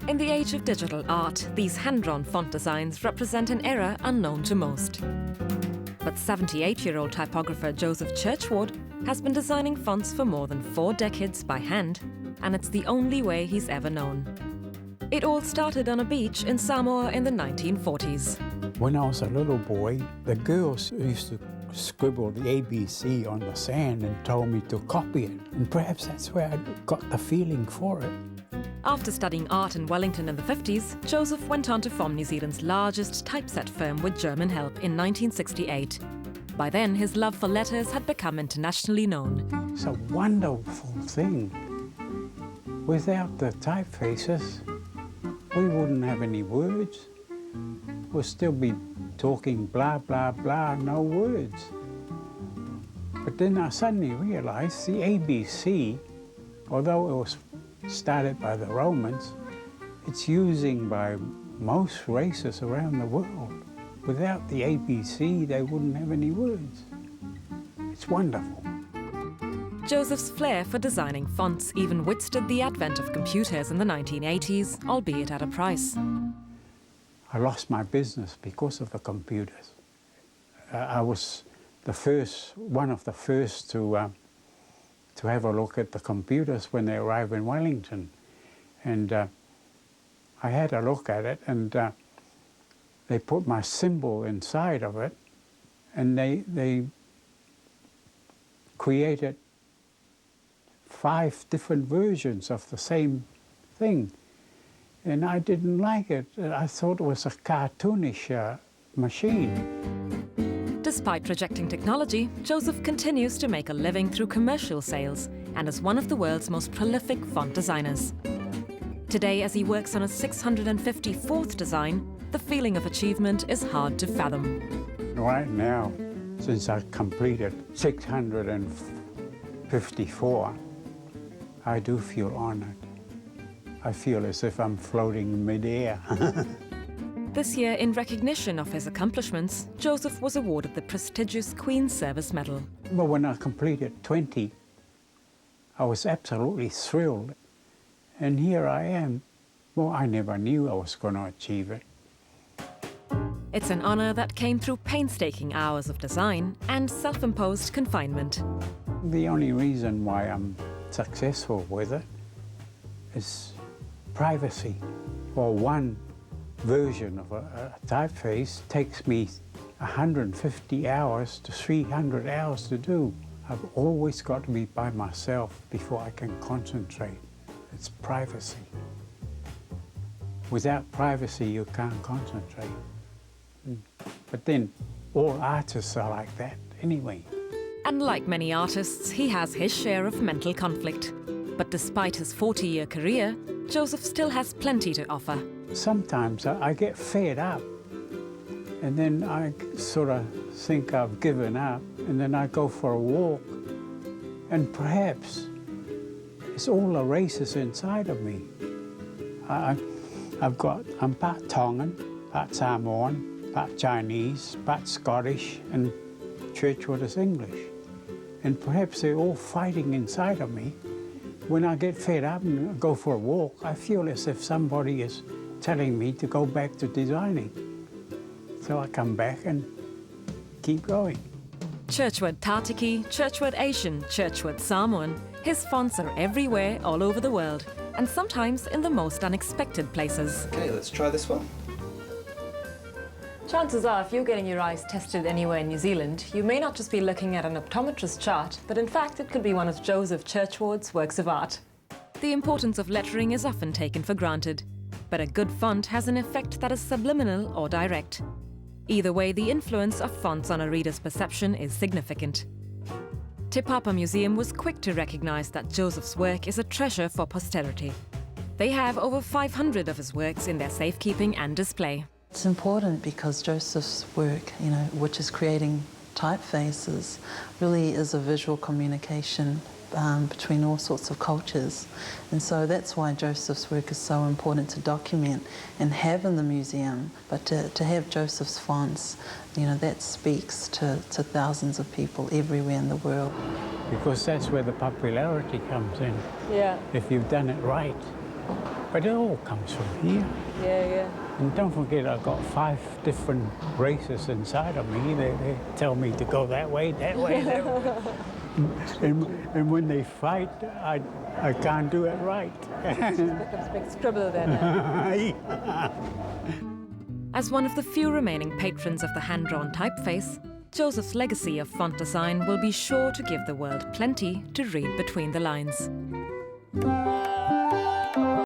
In the age of digital art, these hand-drawn font designs represent an era unknown to most. But 78-year-old typographer Joseph Churchward has been designing fonts for more than 4 decades by hand, and it's the only way he's ever known. It all started on a beach in Samoa in the 1940s. When I was a little boy, the girls used to scribble the ABC on the sand and told me to copy it. And perhaps that's where I got the feeling for it. After studying art in Wellington in the 50s, Joseph went on to form New Zealand's largest typeset firm with German help in 1968. By then, his love for letters had become internationally known. It's a wonderful thing. Without the typefaces, we wouldn't have any words. We'll still be talking blah, blah, blah, no words. But then I suddenly realized the ABC, although it was started by the Romans, it's used by most races around the world. Without the ABC, they wouldn't have any words. It's wonderful. Joseph's flair for designing fonts even withstood the advent of computers in the 1980s, albeit at a price. I lost my business because of the computers. I was one of the first to have a look at the computers when they arrived in Wellington. And I had a look at it, and they put my symbol inside of it, and they created 5 different versions of the same thing. And I didn't like it. I thought it was a cartoonish machine. Despite rejecting technology, Joseph continues to make a living through commercial sales and is one of the world's most prolific font designers. Today, as he works on a 654th design, the feeling of achievement is hard to fathom. Right now, since I've completed 654, I do feel honored. I feel as if I'm floating in midair. This year, in recognition of his accomplishments, Joseph was awarded the prestigious Queen's Service Medal. But when I completed 20, I was absolutely thrilled. And here I am. Well, I never knew I was going to achieve it. It's an honor that came through painstaking hours of design and self-imposed confinement. The only reason why I'm successful with it is privacy. For one version of a typeface takes me 150 hours to 300 hours to do. I've always got to be by myself before I can concentrate. It's privacy. Without privacy, you can't concentrate. But then, all artists are like that anyway. And like many artists, he has his share of mental conflict. But despite his 40-year career, Joseph still has plenty to offer. Sometimes I get fed up, and then I sort of think I've given up, and then I go for a walk, and perhaps it's all the races inside of me. I'm part Tongan, part Samoan, part Chinese, part Scottish, and Churchward is English. And perhaps they're all fighting inside of me. When I get fed up and go for a walk, I feel as if somebody is telling me to go back to designing. So I come back and keep going. Churchward Tātiki, Churchward Asian, Churchward Samoan. His fonts are everywhere, all over the world, and sometimes in the most unexpected places. Okay, let's try this one. Chances are, if you're getting your eyes tested anywhere in New Zealand, you may not just be looking at an optometrist's chart, but in fact it could be one of Joseph Churchward's works of art. The importance of lettering is often taken for granted, but a good font has an effect that is subliminal or direct. Either way, the influence of fonts on a reader's perception is significant. Te Papa Museum was quick to recognize that Joseph's work is a treasure for posterity. They have over 500 of his works in their safekeeping and display. It's important because Joseph's work, which is creating typefaces, really is a visual communication between all sorts of cultures. And so that's why Joseph's work is so important to document and have in the museum. But to have Joseph's fonts, that speaks to thousands of people everywhere in the world. Because that's where the popularity comes in, Yeah, if you've done it right. But it all comes from here. yeah. And don't forget, I've got 5 different races inside of me. They tell me to go that way, that way, that way. And when they fight, I can't do it right. Becomes a big scribble then. As one of the few remaining patrons of the hand-drawn typeface, Joseph's legacy of font design will be sure to give the world plenty to read between the lines.